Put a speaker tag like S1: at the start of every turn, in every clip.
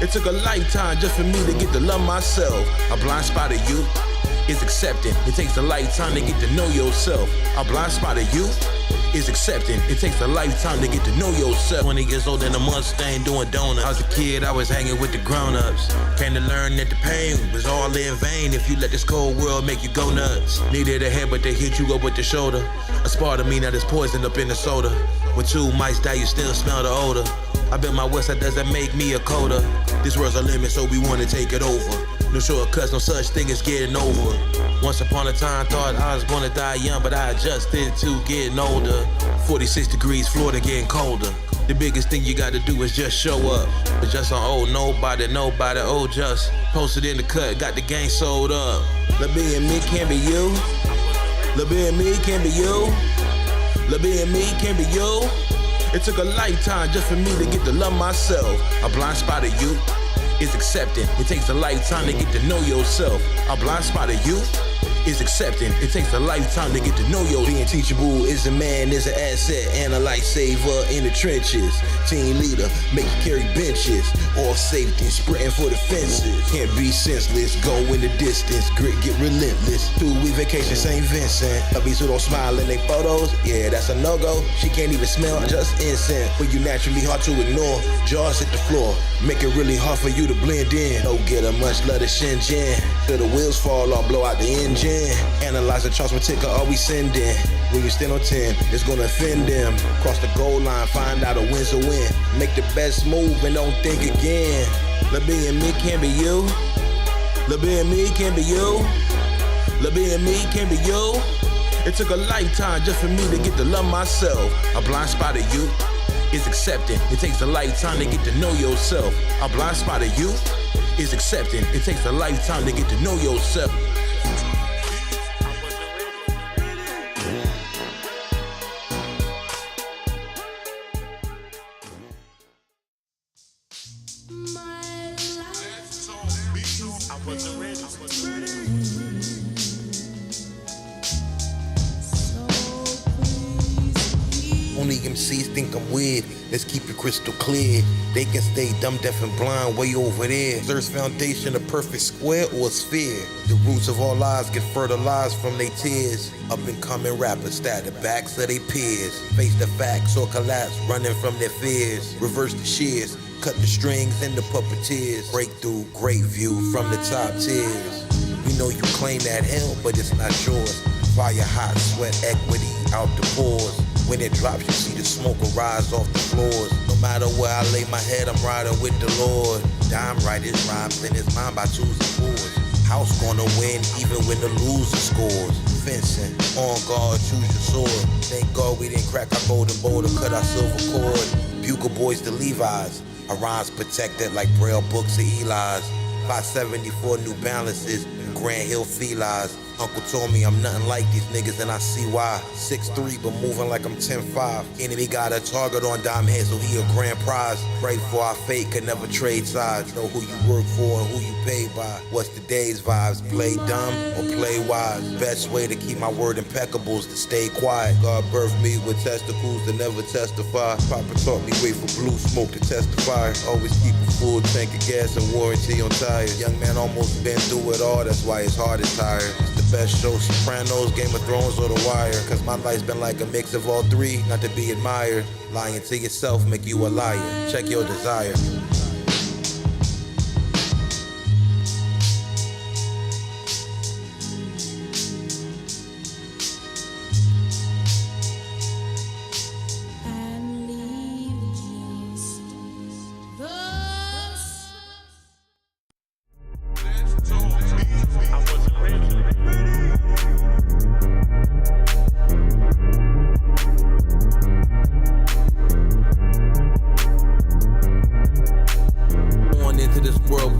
S1: It took a lifetime just for me to get to love myself. A blind spot of you is accepting. It takes a lifetime to get to know yourself. A blind spot of you is accepting. It takes a lifetime to get to know yourself. 20 years old in a Mustang doing donuts. I was a kid, I was hanging with the grown-ups. Came to learn that the pain was all in vain if you let this cold world make you go nuts. Needed a head, but they hit you up with the shoulder. A part of me now that's poisoned up in the soda. When two mice die, you still smell the odor. I bet my west side doesn't make me a coda. This world's a limit, so we wanna take it over. No shortcuts, no such thing as getting over. Once upon a time, thought I was gonna die young, but I adjusted to getting older. 46 degrees, Florida getting colder. The biggest thing you gotta do is just show up. But just on old nobody, oh just. Posted in the cut, got the gang sold up. Lil' B and me can't be you. Lil' B and me can't be you. Lil' B and me can't be you. It took a lifetime just for me to get to love myself. A blind spot of you is accepting. It takes a lifetime to get to know yourself. A blind spot of you is accepting. It takes a lifetime to get to know yourself. Being teachable is a man, is an asset, and a lifesaver in the trenches. Team leader, make you carry benches. All safety, sprinting for the fences. Can't be senseless, go in the distance. Grit, get relentless. 2-week vacation, St. Vincent. Hubbies who don't smile in their photos, yeah, that's a no-go. She can't even smell, just incense. But you naturally hard to ignore. Jaws hit the floor, make it really hard for you to blend in. Don't get her much love to Shenzhen. Till the wheels fall off, blow out the engine. Analyze the charts, what ticker are we sending? When you stand on 10, it's gonna offend them. Cross the goal line, find out a win's a win. Make the best move and don't think again. Lil' B and me can't be you. Lil' B and me can't be you. Lil' B and me can't be you. It took a lifetime just for me to get to love myself. A blind spot of you is accepting. It takes a lifetime to get to know yourself. A blind spot of you is accepting. It takes a lifetime to get to know yourself. Only MCs think I'm weird, let's keep it crystal clear. They can stay dumb, deaf, and blind way over there. Is Earth's foundation a perfect square or a sphere? The roots of all lies get fertilized from their tears. Up and coming rappers stab the backs of their peers. Face the facts or collapse, running from their fears. Reverse the shears, cut the strings and the puppeteers. Breakthrough, great view from the top tiers. We know you claim that hill, but it's not yours. Fire hot, sweat equity out the pores. When it drops, you see the smoke will rise off the floors. No matter where I lay my head, I'm riding with the Lord. Dime writers rhymes in his mind by 2s and 4s. House gonna win even when the loser scores. Fencing, on guard, choose your sword. Thank God we didn't crack our golden bowl to cut our silver cord. Bugle boys to Levi's. Our rhymes protected like Braille books of Eli's. 574 New Balances, Grand Hill Felines. Uncle told me I'm nothing like these niggas and I see why. 6'3" but moving like I'm 10'5". Enemy got a target on dime head, so he a grand prize. Pray for our fate, could never trade sides. Know who you work for and who you paid by. What's the day's vibes? Play dumb or play wise? Best way to keep my word impeccable is to stay quiet. God birthed me with testicles to never testify. Papa taught me wait for blue smoke to testify. Always keep a full tank of gas and warranty on tires. Young man almost been through it all, that's why his heart is tired. Best show, Sopranos, Game of Thrones, or The Wire. Cause my life's been like a mix of all three, not to be admired. Lying to yourself make you a liar. Check your desire.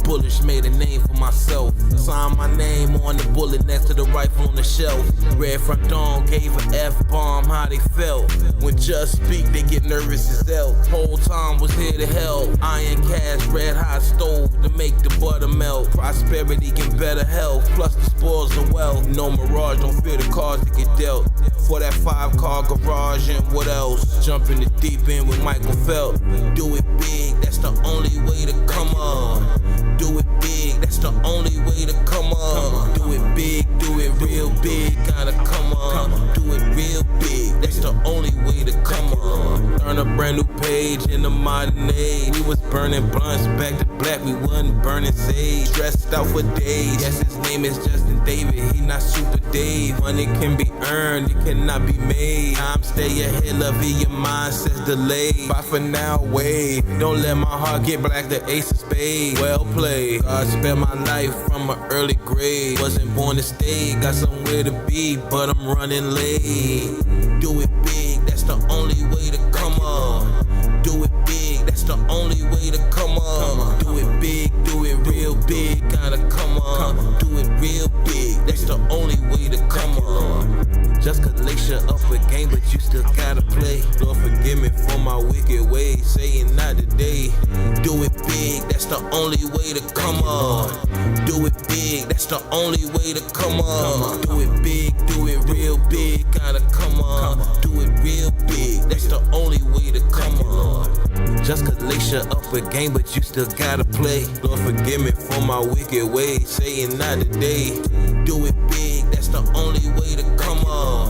S1: Bullish made a name for myself. Signed my name on the bullet next to the rifle on the shelf. Red front dawn gave a F-bomb how they felt. When just speak, they get nervous as hell. Whole time was here to help. Iron cast, red hot stove to make the butter melt. Prosperity and better health, plus the spoils of wealth. No mirage, don't fear the cards that get dealt. For that 5-car garage and what else? Jump in the deep end with Michael Phelps. Do it big, that's the only way to come up. big, do it real big. Gotta come on, do it real big. That's the only way to come on. Turn a brand new page in the modern age. We was burning blunts back to black, we wasn't burning sage. Dressed out for days. Yes, his name is Justin David, he not Super Dave. Money can be earned, it cannot be made. Time stay ahead, love in your mindset's delayed. Bye for now, wait. Don't let my heart get black, the ace of spades. Well played. God spent my life from an early grade. Wasn't born to stay, got somewhere to be, but I'm running late. Do it big, that's the only way to come on. Do it big, that's the only way to come on. Do it big, do it real big, gotta come on. Do it real big, that's the only way to come on. Just cause lace you up a game, but you still gotta play. Lord forgive me for my wicked ways, saying not today. Do it big, that's the only way to come on. Do it big, that's the only way to come on. Do it big, do it real big, gotta come on. Do it real big, that's the only way to come on. Just cause lace you up a game, but you still gotta play. Lord forgive me for my wicked ways, saying not today. Do it big, that's the only way to come on.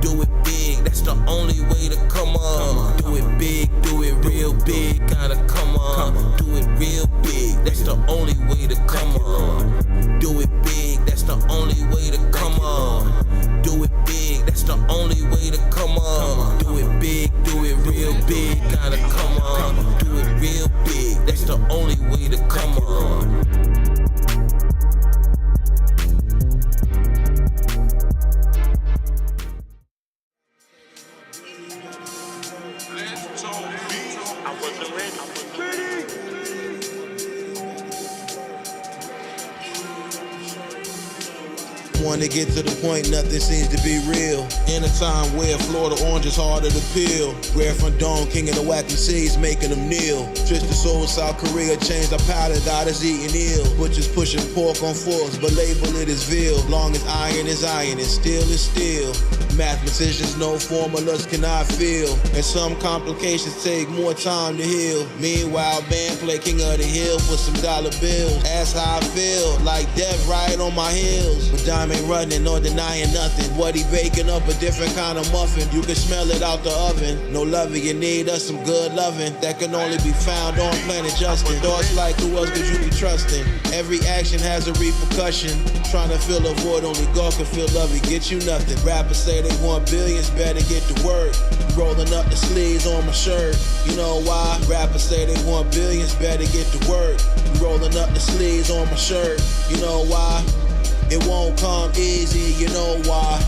S1: Do it big, that's the only way to come on. Do it big, do it real big, gotta come on. Do it real big, that's the only way to come on. Do it big, that's the only way to come on. Do it big, that's the only way to come on. Do it big, do it real big, gotta come on. Do it real big, that's the only way to come on.
S2: Wanna get to the point, nothing seems to be real. In a time where Florida orange is harder to peel. Rare from Dawn, king of the wacky seas, making them kneel. Tristan Soul, South Korea, changed our palate, God is eating ill. Butchers pushing pork on forks, but label it as veal. Long as iron is iron, and steel is steel. Mathematicians know formulas cannot feel. And some complications take more time to heal. Meanwhile, band play king of the hill for some dollar bills. That's how I feel, like death right on my heels. But Dime ain't running or denying nothing. What he baking up, a different kind of muffin. You can smell it out the oven. No loving, you need us some good loving. That can only be found on Planet Justin. Thoughts like who else could you be trusting? Every action has a repercussion. Trying to fill a void, only God can fill love, it get you nothing. Rappers say they want billions, better get to work. Rolling up the sleeves on my shirt, you know why? Rappers say they want billions, better get to work. Rolling up the sleeves on my shirt, you know why? It won't come easy, you know why?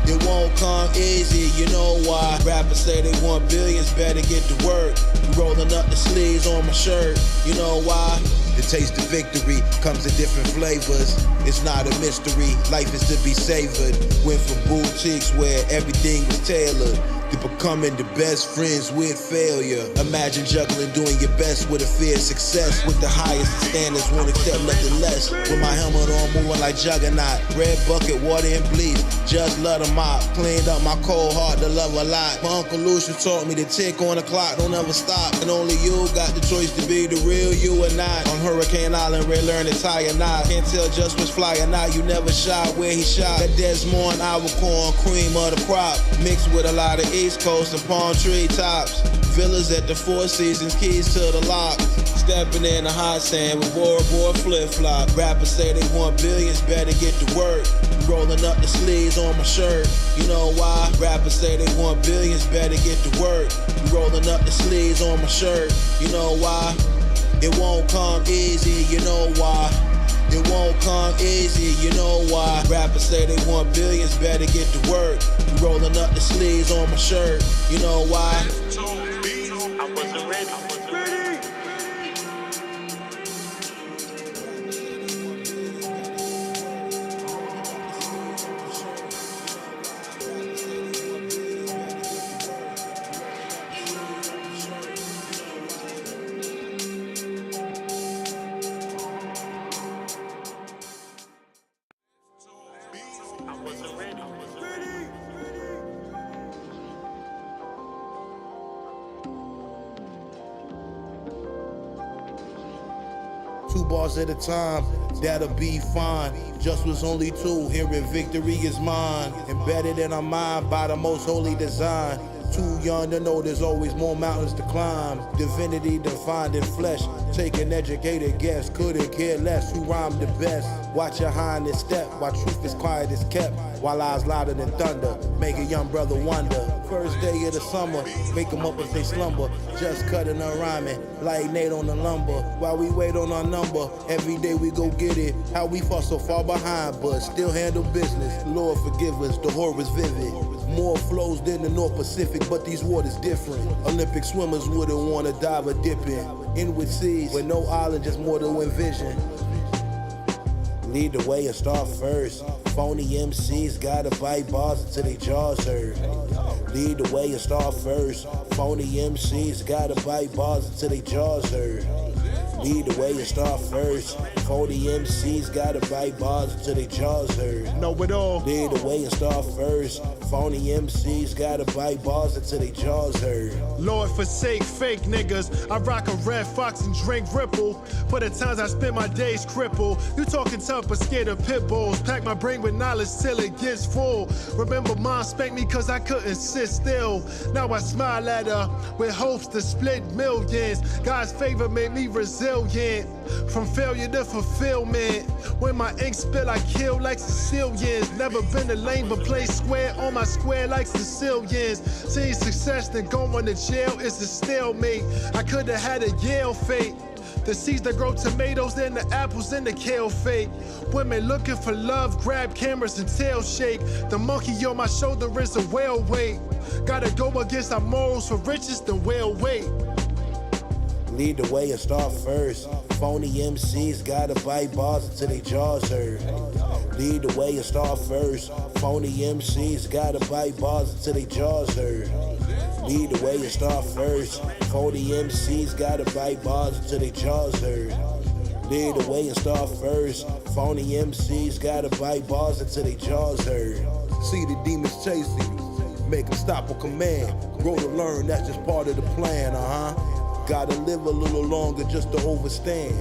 S2: It won't come easy, you know why? Rappers say they want billions, better get to work. Rolling up the sleeves on my shirt, you know why? The taste of victory comes in different flavors. It's not a mystery, life is to be savored. Went from boutiques where everything was tailored to becoming the best friends with failure. Imagine juggling, doing your best with a fear of success. With the highest standards, won't accept nothing less. With my helmet on, moving like Juggernaut. Red bucket, water and bleach, just let them out. Cleaned up my cold heart to love a lot. My Uncle Lucius taught me to tick on the clock, don't ever stop. And only you got the choice to be the real you or not. On Hurricane Island, Red learn to tie or not. Can't tell just what's fly or not, you never shot where he shot. That Desmond, our corn, cream of the crop. Mixed with a lot of East Coast and palm tree tops. Villas at the Four Seasons, keys to the lock. Stepping in the hot sand with Bora Bora flip-flop. Rappers say they want billions, better get to work. Rolling up the sleeves on my shirt, you know why? Rappers say they want billions, better get to work. Rolling up the sleeves on my shirt, you know why? It won't come easy, you know why? It won't come easy, you know why? Rappers say they want billions, better get to work. Rolling up the sleeves on my shirt, you know why?
S3: I wasn't ready.
S2: 2 bars at a time, that'll be fine. Just was only 2, hearing victory is mine. Embedded in our mind by the most holy design. Too young to know there's always more mountains to climb. Divinity defined in flesh. Take an educated guess. Couldn't care less who rhymed the best. Watch your highness step while truth is quiet is kept. While eyes louder than thunder, make a young brother wonder. First day of the summer, wake them up if they slumber. Just cutting and rhyming, like Nate on the lumber. While we wait on our number, every day we go get it. How we fall so far behind, but still handle business. Lord forgive us, the horror's vivid. More flows than the North Pacific, but these waters different. Olympic swimmers wouldn't want to dive or dip in with seas, with no island, just more to envision. Lead the way and start first. Phony MCs gotta bite bars until they jaws hurt. Lead the way and start first. Phony MCs gotta bite bars until they jaws hurt. Lead the way and start first. Phony MCs gotta bite bars until they jaws hurt.
S4: Know it all.
S2: Lead the way and start first. Phony MCs gotta bite bars until they jaws hurt.
S4: Lord forsake fake niggas. I rock a red fox and drink Ripple. For the times I spend my days crippled. You talking tough but scared of pit bulls. Pack my brain with knowledge till it gets full. Remember mom spanked me cause I couldn't sit still. Now I smile at her with hopes to split millions. God's favor made me resilient. From failure to fulfillment. When my ink spill, I kill like Sicilians. Never been a lane, but play square on my square like Sicilians. Seeing success, then going to jail is a stalemate. I could have had a Yale fate. The seeds that grow tomatoes and the apples and the kale fake. Women looking for love, grab cameras and tail shake. The monkey on my shoulder is a whale weight. Gotta go against our morals for riches, then whale weight.
S2: Lead the way and start first. Phony MCs gotta bite bars until they jaws hurt. Lead the way and start first. Phony MCs gotta bite bars until they jaws hurt. Lead the way and start first. Phony MCs gotta bite bars until they jaws hurt. Lead the way and start first. Phony MCs gotta bite bars until they jaws hurt. See the demons chasing you, make them stop on command. Grow to learn, that's just part of the plan, Gotta live a little longer just to overstand.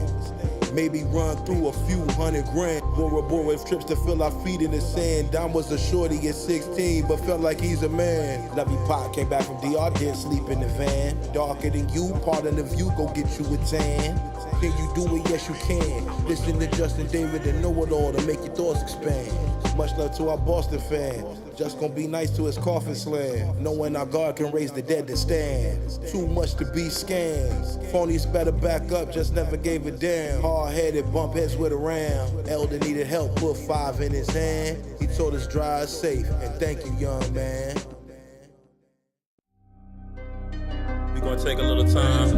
S2: Maybe run through a few $100 grand. Bora Bora trips to fill our feet in the sand. Dom was a shorty at 16, but felt like he's a man. Lovey Pot came back from DR, didn't sleep in the van. Darker than you, part of the view, go get you a tan. Can you do it? Yes, you can. Listen to Justin David and know it all to make your thoughts expand. Much love to our Boston fan. Just gonna be nice to his coffin slam. Knowing our God can raise the dead to stand. Too much to be scammed. Phonies better back up, just never gave a damn. Hard-headed, bump heads with a ram. Elder needed help, put 5 in his hand. He told us dry is safe, and thank you, young man.
S1: We're gonna take a little time to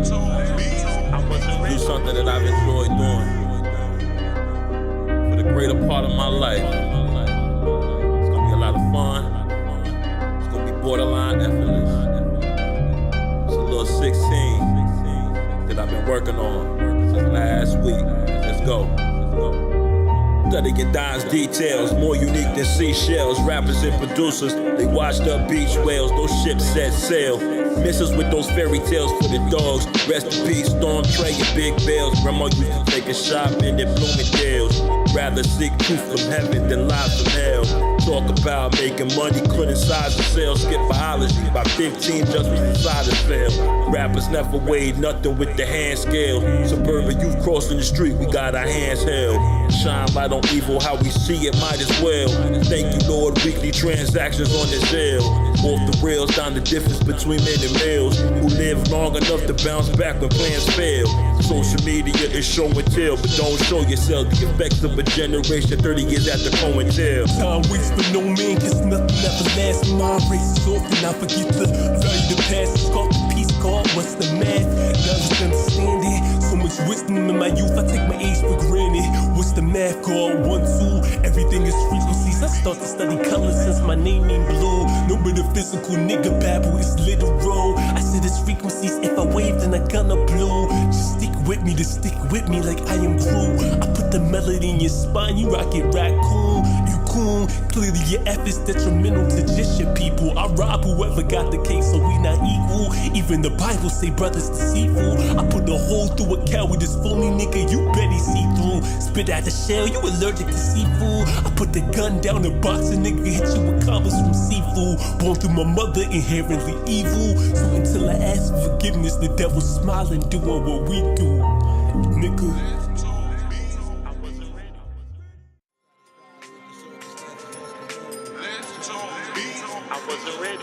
S1: do something that I've enjoyed doing for the greater part of my life. It's gonna be a lot of fun. It's gonna be borderline effortless. It's a little 16 that I've been working on since last week. Let's go. Studying Don's details, more unique than seashells. Rappers and producers, they washed up beach whales. Those ships set sail. Miss us with those fairy tales for the dogs. Rest in peace, Storm Trey and Big Bells. Grandma used to take a shopping at Bloomingdale's. Rather seek truth from heaven than lies from hell. Talk about making money, couldn't size the sales. Skip biology by 15 just when decided fail. Rappers never weighed nothing with the hand scale. Suburban youth crossing the street, we got our hands held. Shine light on evil, how we see it might as well. Thank you, Lord, weekly transactions on this hill. Off the rails, down the difference between men and males who live long enough to bounce back when plans fail. Social media is show and tell, but don't show yourself. The effects of a generation 30 years after Cohen tell.
S5: Time waits for no man, cause nothing ever lasts. My race is often I forget the value the past. It's called the peace card, what's the math? Now just understand it. So much wisdom in my youth, I take my age for granted. What's the math called? 1, 2, everything is frequencies. I start to study colors since my name ain't blue. No metaphysical nigga babble, it's literal. I said it's frequencies, if I wave then I gonna blow. Just stick with me to stick with me like I am Groot. I put the melody in your spine, you rock it raccoon. You cool. coon. Clearly your efforts detrimental to just your people. I rob whoever got the case, so we not equal. Even the Bible say brothers deceitful. I put the hole through a cow with this phony nigga, you bet he see through. Spit out the shell, you allergic to seafood. I put the gun down and box a nigga, hit you with combos from seafood. Born through my mother, inherently evil. So until I ask for forgiveness, the devil's smiling, doing what we do, nigga.
S3: I wasn't ready.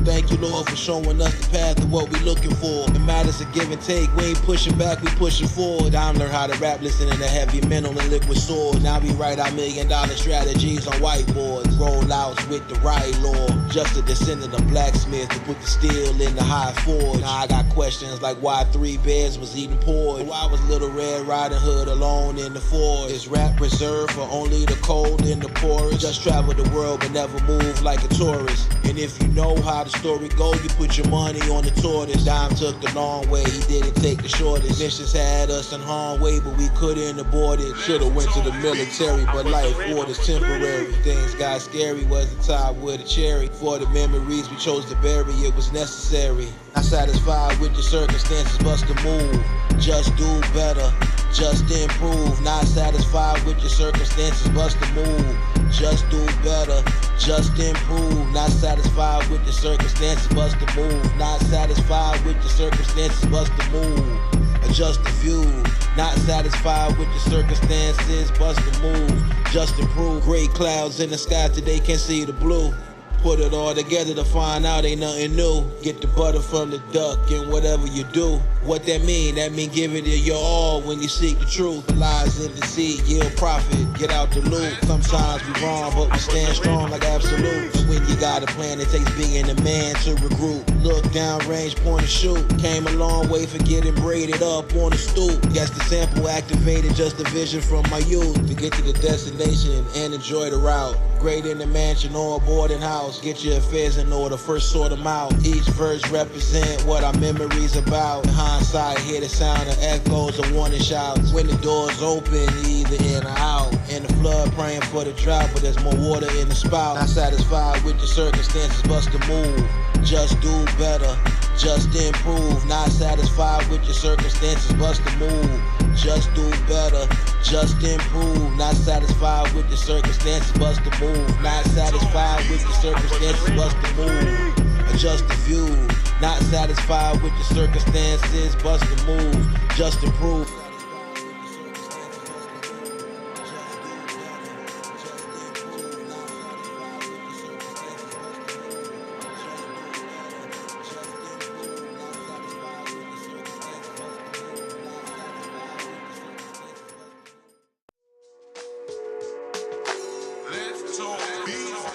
S2: Thank you, Lord, for showing us the path of what we looking for. It matters a give and take. We ain't pushing back, we pushing forward. I learned how to rap, listening to heavy mental and liquid sword. Now we write our $1 million strategies on whiteboards. Rollouts with the right law. Just a descendant of blacksmiths to put the steel in the high forge. Now I got questions like why 3 bears was eating porridge. Why was Little Red Riding Hood alone in the forest? Is rap reserved for only the cold and the poorest? Just travel the world but never move like a tourist. And if you know how the story go, you put your money on the tortoise. Dime took the long way, he didn't take the shortest. Missions had us in harm's way, but we couldn't abort it. Should've went to the military, but life order's temporary. Things got scary, was the top with a cherry. For the memories we chose to bury, it was necessary. Not satisfied with your circumstances, bust a move. Just do better, just improve. Not satisfied with your circumstances, bust a move. Just do better, just improve. Not satisfied with your circumstances, bust a move. Not satisfied with your circumstances, bust a move. Adjust the view. Not satisfied with your circumstances, bust a move. Just improve. Gray clouds in the sky today, can't see the blue. Put it all together to find out ain't nothing new. Get the butter from the duck and whatever you do. What that mean? That mean give it your all when you seek the truth. The lies in the sea, yield profit, get out the loop. Sometimes we wrong, but we stand strong like absolutes. And when you got a plan, it takes being a man to regroup. Look down range, point and shoot. Came a long way for getting braided up on the stoop. Guess the sample activated just a vision from my youth. To get to the destination and enjoy the route. Great in the mansion or a boarding house. Get your affairs in order, first sort them out. Each verse represent what our memories about. In hindsight, hear the sound of echoes of warning shouts. When the doors open, either in or out. In the flood, praying for the drought, but there's more water in the spout. Not satisfied with your circumstances, bust a move. Just do better, just improve. Not satisfied with your circumstances, bust a move. Just do better, just improve. Not satisfied with your circumstances, bust a move. Not satisfied with your circumstances, bust a move. Adjust the view. Not satisfied with your circumstances, bust a move. Just improve.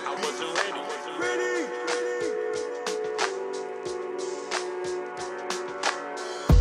S3: I wasn't ready.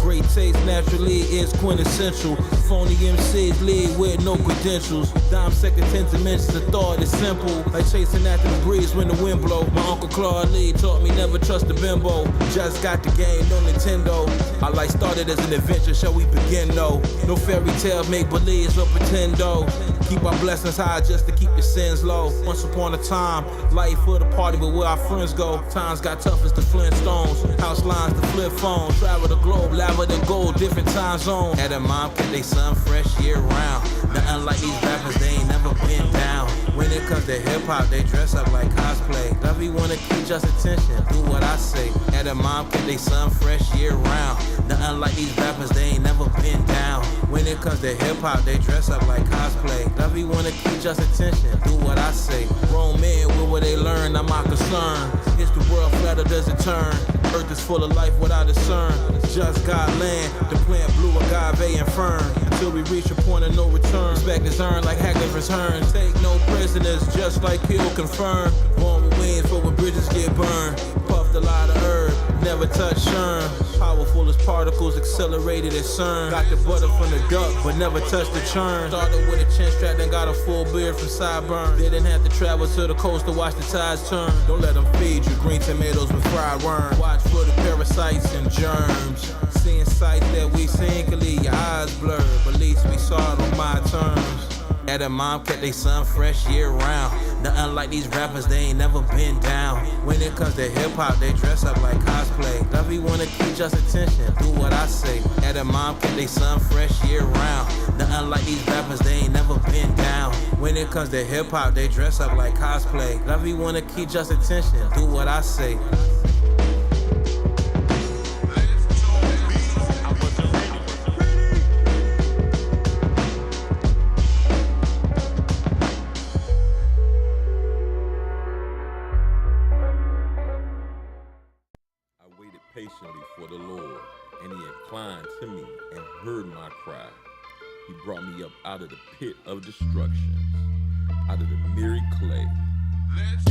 S2: Great taste naturally is quintessential. Phony MCs lead with no credentials. Dime second 10 dimensions of thought is simple. Like chasing after the breeze when the wind blow. My Uncle Claude Lee taught me never trust a bimbo. Just got the game, no Nintendo. Our life started as an adventure, shall we begin though? No fairy tale, make believes or pretend though. Keep our blessings high just to keep your sins low. Once upon a time, life for the party, but where our friends go. Times got tough as the Flintstones. House lines, the flip phones. Travel the globe, lava than gold, different time zone. Had a mom kept they son fresh year round. Nothing like these rappers, they ain't never been down. When it comes to hip hop, they dress up like cosplay. Love you wanna keep just attention, do what I say. Had a mom kept they son fresh year round. Nothing like these rappers, they ain't never been down. When it comes to hip hop, they dress up like cosplay. Love you wanna keep just attention, do what I say. Grown men, where they learn, not my concern. Is the world flat or does it turn? Earth is full of life without a discern. Just got land, the plant blue agave and fern. Until we reach a point of no return. Respect is earned like Hackers return. Take no prisoners, just like Hill confirmed. Born with wings for when bridges get burned. Puffed a lot of herb, never touch churn. Powerful as particles, accelerated as CERN. Got the butter from the duck, but never touched the churn. Started with a chin strap, then got a full beard from sideburn. Didn't have to travel to the coast to watch the tides turn. Don't let them feed you green tomatoes with fried worm. Watch for the parasites.
S1: parasites and germs. Seeing sights that we seen can leave your eyes blurred, but at least we saw it on my terms. Had a mom kept they son fresh year round. Nothing like these rappers, they ain't never been down. When it comes to hip hop, they dress up like cosplay. Lovey wanna keep just attention, do what I say. Had a mom kept they son fresh year round. Nothing like these rappers, they ain't never been down. When it comes to hip hop, they dress up like cosplay. Lovey wanna keep just attention, do what I say.
S6: Patiently for the Lord, and he inclined to me and heard my cry. He brought me up out of the pit of destruction, out of the miry clay.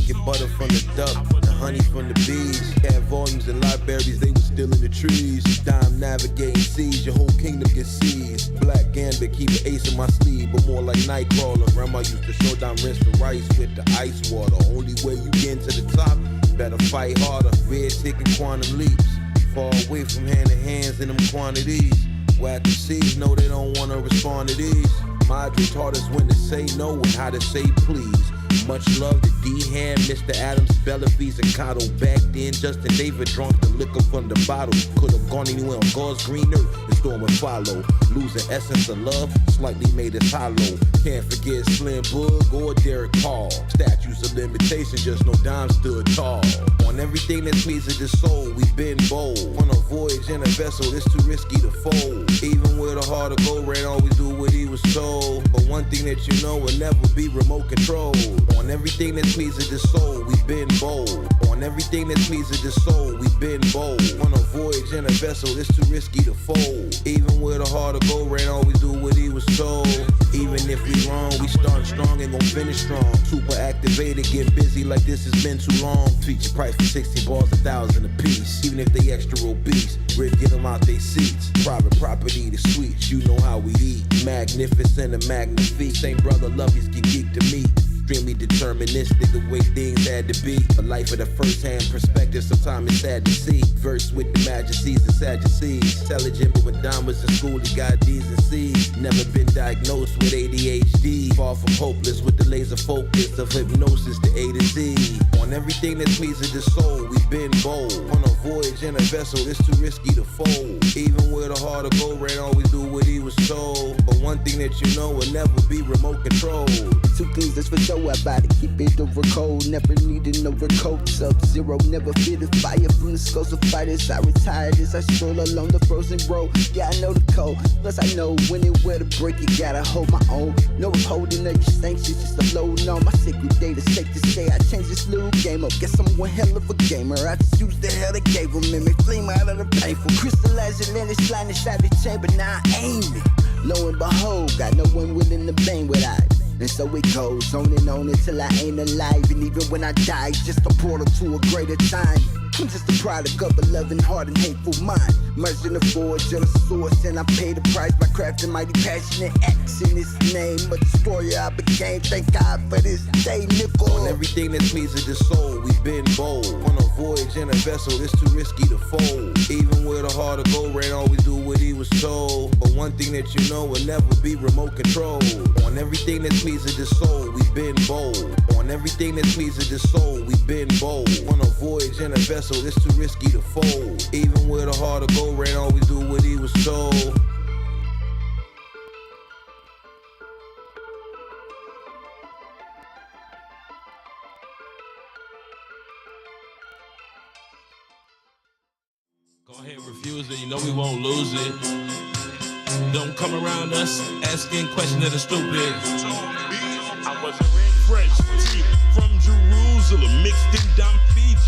S2: Get butter from the duck, the honey from the bees. Had volumes and libraries, they were still in the trees. Dime navigating seas, your whole kingdom gets seized. Black gambit, keep an ace in my sleeve, but more like Nightcrawler. Grandma used to show down rinse for rice with the ice water. Only way you get to the top, better fight harder. Red taking quantum leaps, far away from hand to hands in them quantities. Whack seeds know they don't wanna respond to these. Madre taught us when to say no and how to say please. Much love to D-Hand, Mr. Adams, Bellafies, and Cotto. Back then, Justin David drunk the liquor from the bottle. Could've gone anywhere on God's green earth, the storm would follow. Losing essence of love, slightly made us hollow. Can't forget Slim Boog or Derek Paul. Statues of limitation, just no dime stood tall. On everything that pleases the soul, we've been bold. On a voyage in a vessel, it's too risky to fold. Even with a heart of gold, Ran always do what he was told. But one thing that you know will never be remote control. On everything that pleases the soul, we've been bold. On everything that pleases the soul, we've been bold. On a voyage in a vessel, it's too risky to fold. Even with a heart of gold, Ran always do what he was told. Even if we wrong, we start strong and gon' finish strong. Super activated, get busy like this has been too long. Feature price for 16 balls, 1,000 a piece. Even if they extra obese, Rick get them out they seats. Private property, the sweets, you know how we eat. Magnificent and magnifique. Same brother lovies get geek to me. Extremely deterministic the way things had to be. A life of the first-hand perspective, sometimes it's sad to see. Verse with the majesties and Sadducees. Intelligent, but when Don was in school, he got D's and C's. Never been diagnosed with ADHD. Far from hopeless with the laser focus of hypnosis to A to Z. On everything that pleases the soul, we've been bold. On a voyage in a vessel, it's too risky to fold. Even with a heart of gold, Ran always do what he was told. But one thing that you know will never be remote controlled.
S7: Two things that's for sure about it, keep it over cold. Never needed overcoat. Sub-zero, never fitted fire from the skulls of fighters. I retired as I stroll along the frozen road. Yeah, I know the code. Plus I know when and where to break it. Gotta hold my own. No upholding of your sanctions, just a loading on my sacred data. Safe to say I changed this little game up. Guess I'm one hell of a gamer. I just used the hell they gave them and make flame out of the painful. Crystallized Atlantic slide inside the chamber. Now I aim it. Lo and behold, got no one willing to bang with I. And so it goes on until I ain't alive. And even when I die, just a portal to a greater time. I'm just a product of a loving heart and hateful mind. Merged in the forge of the source, and I pay the price by crafting mighty passionate acts in this name. A destroyer I became, thank God for this day, nickel.
S2: On everything that pleases the soul, we've been bold. On a voyage in a vessel, it's too risky to fold. Even with a heart of gold, Ran always do what he was told. But one thing that you know will never be remote controlled. On everything that pleases the soul, we've been bold. On everything that pleases the soul, we've been bold. On a voyage in a vessel, it's too risky to fold. Even with a heart of gold, Ran always do what he was told.
S6: Go ahead, refuse it, you know we won't lose it. Don't come around us asking questions that are stupid.
S3: I wasn't ready.
S6: Fresh tea from Jerusalem, mixed in Dom Beach.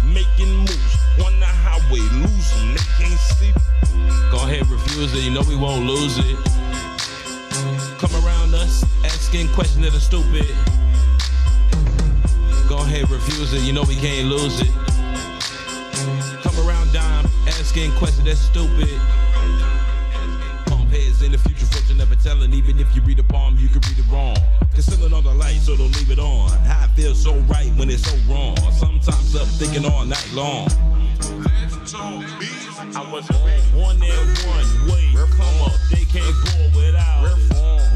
S6: Making moves on the highway, lose them, they can't sleep. Go ahead, refuse it, you know we won't lose it. Come around us asking questions that are stupid. Go ahead, refuse it, you know we can't lose it. Come around dime, asking questions that's stupid. Palm heads in the future, fortune never telling. Even if you read a palm, you can read it wrong. Concealing all the light, so don't leave it on. How it feels so right when it's so wrong. Sometimes up thinking all night long.
S3: I wasn't ready.
S6: On that one way, come up, they can't ball without it.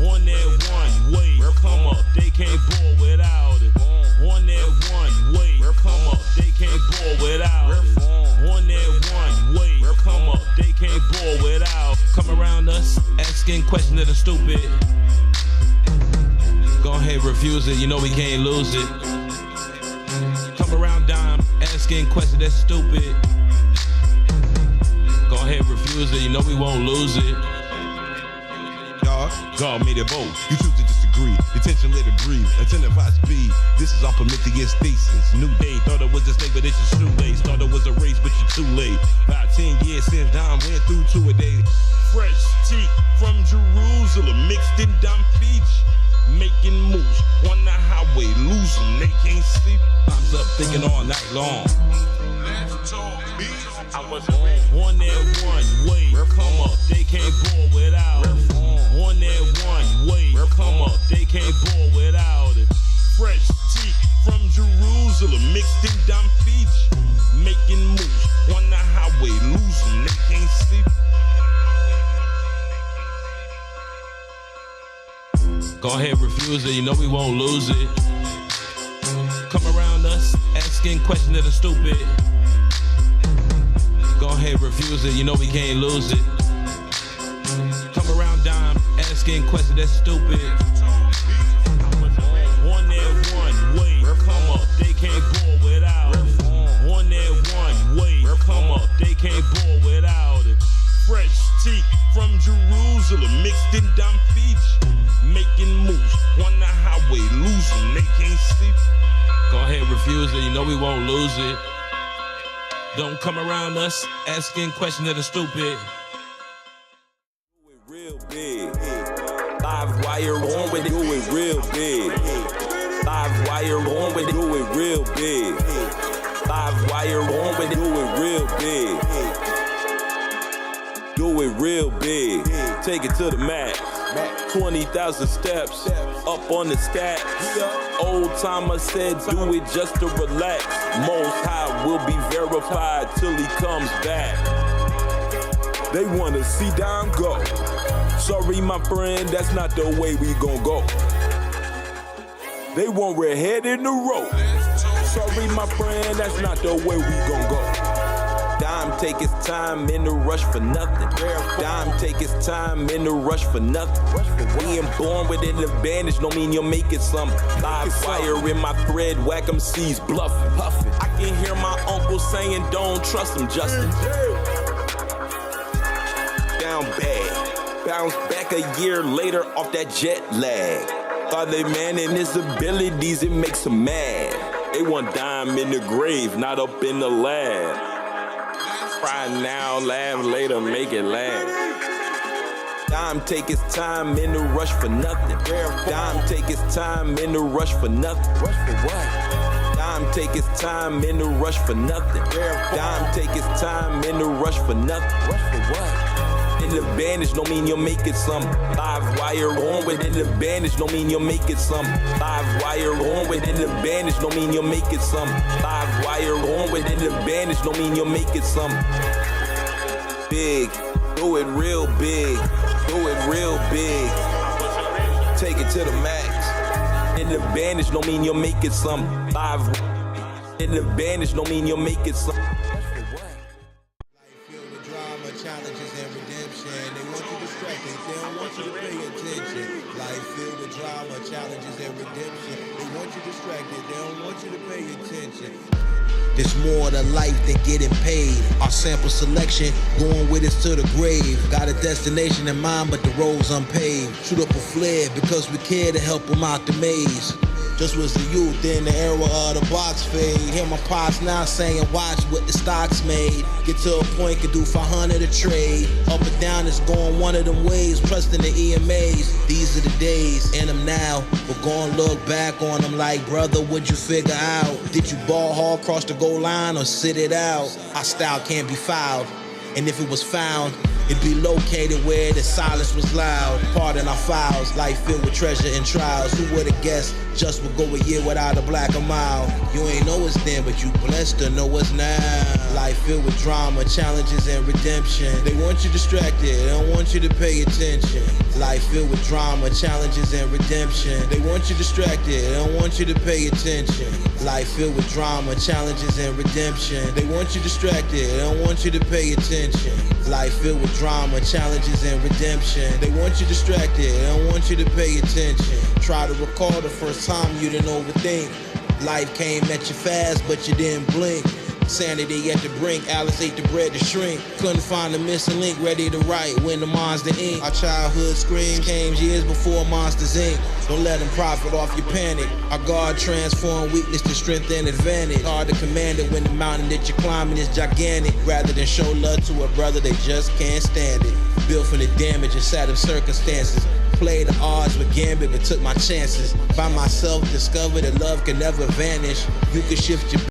S6: On that one way, come up, they can't ball without it. On that one way, come up, they can't ball without it. On that one way, come up, they can't ball without. Come around us, asking questions that are stupid. Go ahead, refuse it, you know we can't lose it. Come around dime, asking questions that's stupid. Go ahead, refuse it, you know we won't lose it.
S8: God made it both. You choose to disagree. Attention, let it breathe. Attentive high speed. This is our Prometheus thesis. New day. Thought it was a snake, but it's just too late. Thought it was a race, but you're too late. About 10 years since Dom went through 2 a day.
S6: Fresh tea from Jerusalem, mixed in Dom Beach. Making moves on the highway, lose them, they can't sleep. Time's up thinking all night long.
S3: I wasn't ready.
S6: On that one way, come up, they can't ball without it. On that one way, come up, they can't ball without it. Fresh tea from Jerusalem, mixed in Dom Beach. Making moves on the highway, lose them, they can't sleep. Go ahead, refuse it, you know we won't lose it. Come around us, asking questions that are stupid. Go ahead, refuse it, you know we can't lose it. Come around dime, asking questions that's stupid. On that one way, come up, they can't ball without it. On that one way, come up, they can't ball without it. Fresh tea from Jerusalem, mixed in Dom Beach. Making moves on the highway, lose them, they can't sleep. Go ahead, refuse it, you know we won't lose it. Don't come around us asking questions that are stupid.
S8: Do it real big. Live wire on with it. Do it real big. Live wire on with it. Do it real big. Live wire on with it. Do it real big. Do it real big. Take it to the max. 20,000 steps up on the stats. Old timer said do it just to relax. Most High will be verified till he comes back. They wanna see Dom go. Sorry my friend, that's not the way we gon' go. They want red head in the road. Sorry my friend, that's not the way we gon' go. Dime take his time in the rush for nothing. Dime take his time in the rush for nothing. Being born with an advantage don't mean you'll make it something. Live fire in my thread, whack 'em C's bluffing. I can hear my uncle saying don't trust him, Justin. Down bad, bounce back a year later off that jet lag. Thought they man in his abilities, it makes him mad. They want Dime in the grave, not up in the lab. Cry now, laugh later, make it laugh. Dime take his time in the rush for nothing. Dime take his time in the rush for nothing. Rush for what? Dime take his time in the rush for nothing. Dime take his time in the rush for nothing. Rush for what? An advantage don't mean you'll make it something. Live wire on with an advantage don't mean you'll make it something. Live wire on with an advantage don't mean you'll make it something. Live wire on with an advantage don't mean you'll make it something. Big, do it real big, do it real big. Take it to the max. An advantage don't mean you'll make it something. Live, an advantage don't mean you'll make it something.
S2: Challenges and redemption. They want you distracted. They don't want you to pay attention. Life filled with drama, challenges and redemption. They want you distracted. They don't want you to pay attention. There's more to life than getting paid. Our sample selection going with us to the grave. Got a destination in mind, but the road's unpaved. Shoot up a flare because we care to help them out the maze. Just was a youth in the era of the box fade. Hear my pops now saying, watch what the stocks made. Get to a point, could do 500 a trade. Up and down, it's going one of them ways. Trusting the EMAs. These are the days, in them now. We're gonna look back on them like, brother, what'd you figure out? Did you ball hard, cross the goal line, or sit it out? Our style can't be fouled. And if it was found, It'd be located where the silence was loud. Pardon our files, life filled with treasure and trials. Who would've guessed just would go a year without a black a mile? You ain't know us then, but you blessed to know us now. Life filled with drama, challenges and redemption. They want you distracted, they don't want you to pay attention. Life filled with drama, challenges and redemption. They want you distracted, they don't want you to pay attention. Life filled with drama, challenges and redemption. They want you distracted, they don't want you to pay attention. Life filled with drama, challenges and redemption. They want you distracted, they don't want you to pay attention. Try to recall the first time you didn't overthink. Life came at you fast, but you didn't blink. Sanity at the brink, Alice ate the bread to shrink. Couldn't find the missing link, ready to write when the monster ink. Our childhood screams came years before Monsters Inc. Don't let them profit off your panic. Our God transformed weakness to strength and advantage. Hard to command it when the mountain that you're climbing is gigantic. Rather than show love to a brother, they just can't stand it. Built from the damage and sad of circumstances. Played the odds with Gambit, but took my chances. By myself, discovered that love can never vanish. You can shift your